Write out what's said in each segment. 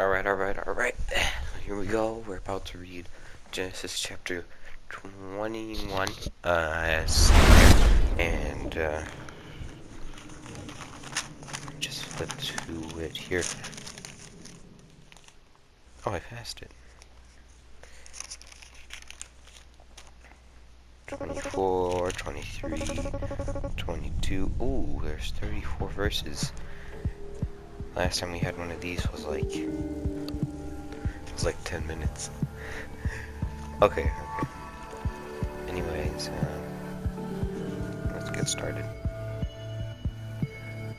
Alright. Here we go. We're about to read Genesis chapter 21, and just flip to it here. Oh, I passed it. 24, 23, 22. Ooh, there's 34 verses. Last time we had one of these was like 10 minutes. Okay. Anyways, let's get started.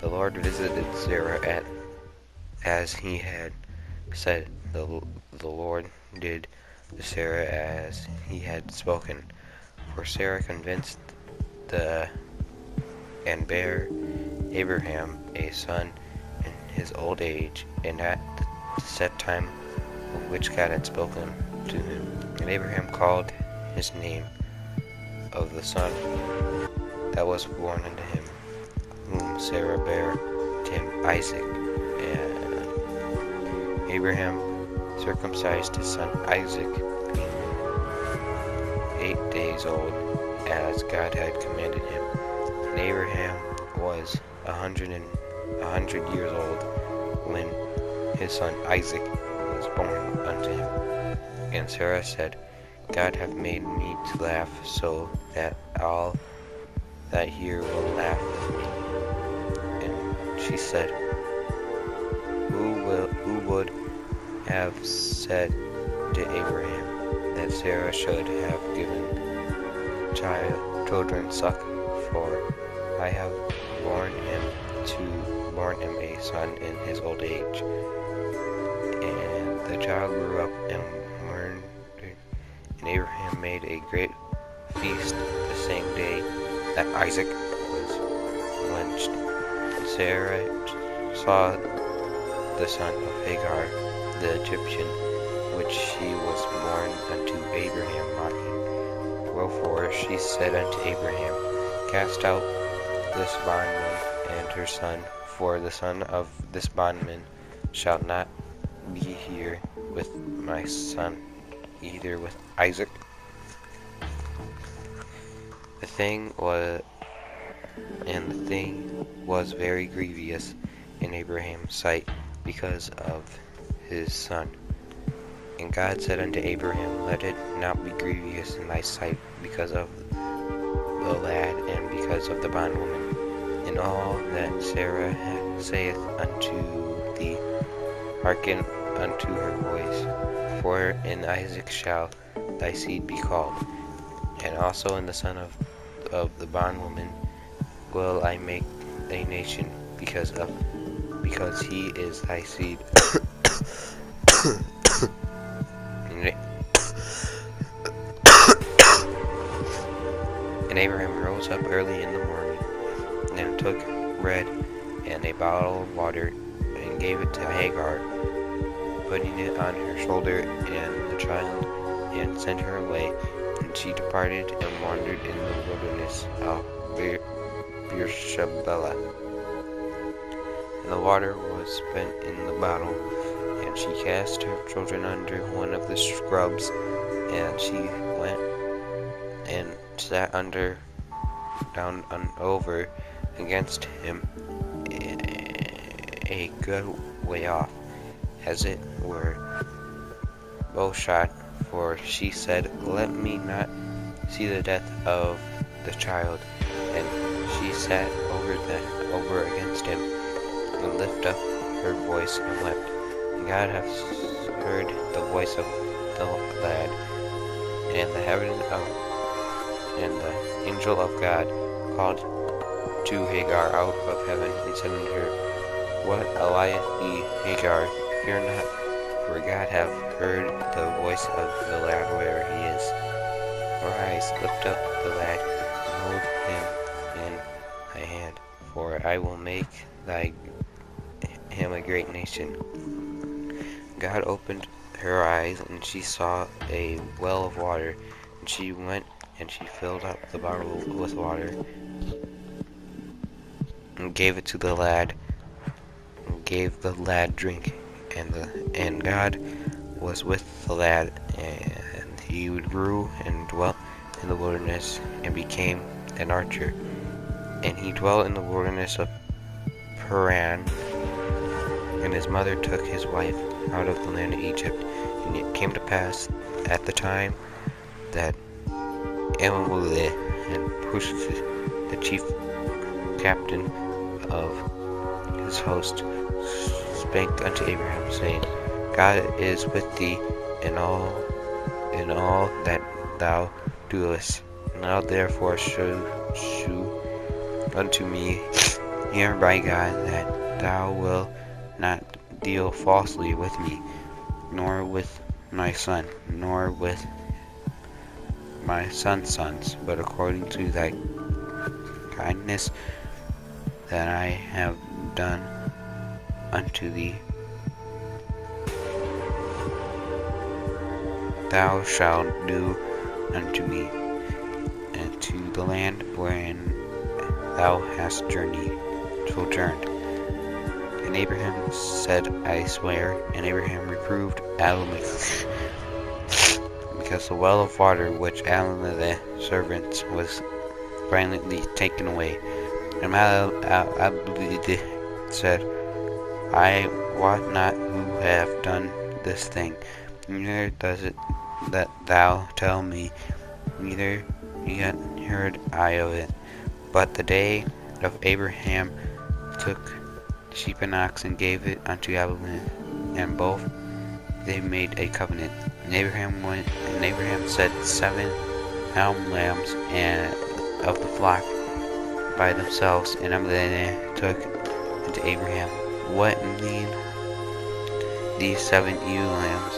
The Lord visited Sarah as he had said. The Lord did to Sarah as he had spoken. For Sarah convinced and bare Abraham a son in his old age, and at the set time which God had spoken to him. And Abraham called his name of the son that was born unto him, whom Sarah bare to him, Isaac. And Abraham circumcised his son Isaac, being 8 days old, as God had commanded him. And Abraham was 100 years old when his son Isaac was born unto him. And Sarah said, God hath made me to laugh, so that all that hear will laugh with me. And she said, Who would have said to Abraham that Sarah should have given children suck? For I have borne him a son in his old age. And the child grew up and learned, and Abraham made a great feast the same day that Isaac was lynched. And Sarah saw the son of Hagar, the Egyptian, which she was born unto Abraham mocking. Wherefore she said unto Abraham, Cast out this bondman and her son, for the son of this bondman shall not be here with my son, either with Isaac. The thing was very grievous in Abraham's sight because of his son. And God said unto Abraham, Let it not be grievous in thy sight because of the lad and because of the bondwoman. In all that Sarah saith unto thee, hearken unto her voice. For in Isaac shall thy seed be called, and also in the son of the bondwoman will I make a nation, because he is thy seed. And Abraham rose up early in the morning, and took bread and a bottle of water, and gave it to Hagar, putting it on her shoulder and the child, and sent her away. And she departed and wandered in the wilderness of Beersheba. And the water was spent in the bottle, and she cast her children under one of the shrubs, and she went and sat down over against him a good way off, as it were bowshot. For she said, Let me not see the death of the child. And she sat over against him, and lifted up her voice and wept. And God hath heard the voice of the lad, and the angel of God called to Hagar out of heaven, and said unto her, What alieth thee, Hagar? Fear not, for God hath heard the voice of the lad where he is. Arise, lift up the lad, and hold him in thy hand, for I will make him a great nation. God opened her eyes, and she saw a well of water, and she went and she filled up the bottle with water, and gave it to the lad, and gave the lad drink. and God was with the lad, and he grew and dwelt in the wilderness and became an archer. And he dwelt in the wilderness of Paran, and his mother took his wife out of the land of Egypt. And it came to pass at the time that Amalek and Push, the chief captain of his host, spake unto Abraham, saying, God is with thee in all that thou doest. Now therefore shew unto me here by God that thou wilt not deal falsely with me, nor with my son, nor with my son's sons, but according to thy kindness that I have done unto thee. Thou shalt do unto me, and to the land wherein thou hast sojourned. And Abraham said, I swear. And Abraham reproved Abimelech, because the well of water which Abimelech servant was violently taken away. And Abimelech said, I wot not who have done this thing, neither does it that thou tell me, neither yet heard I of it. But the day of Abraham took sheep and ox and gave it unto Abimelech, and both they made a covenant. And Abraham went, and Abraham set 7 lambs and of the flock by themselves. And Abimelech took unto Abraham, What mean these 7 ewe lambs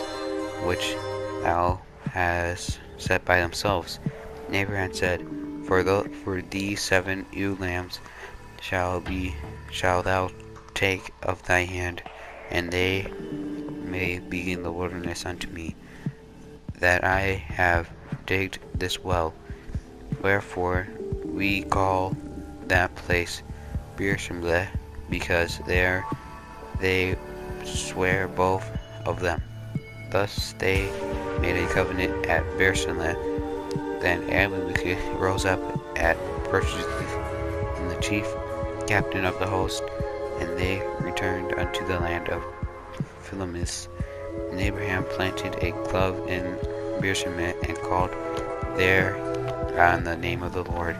which thou hast set by themselves? And Abraham said, For these 7 ewe lambs shall thou take of thy hand, and they may be in the wilderness unto me, that I have digged this well. Wherefore we call that place Beersheba, because there they swear both of them. Thus they made a covenant at Beersheba. Then Abimelech rose up at purchased and the chief captain of the host, and they returned unto the land of Philemis. And Abraham planted a club in Beersheba, and called there on the name of the Lord,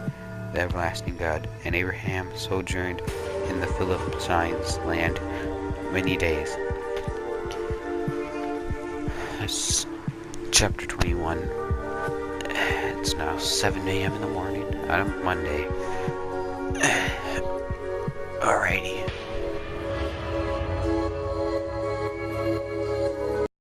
the everlasting God. And Abraham sojourned in the Philistines' land many days. That's chapter 21. It's now 7 a.m. in the morning on a Monday. Alrighty.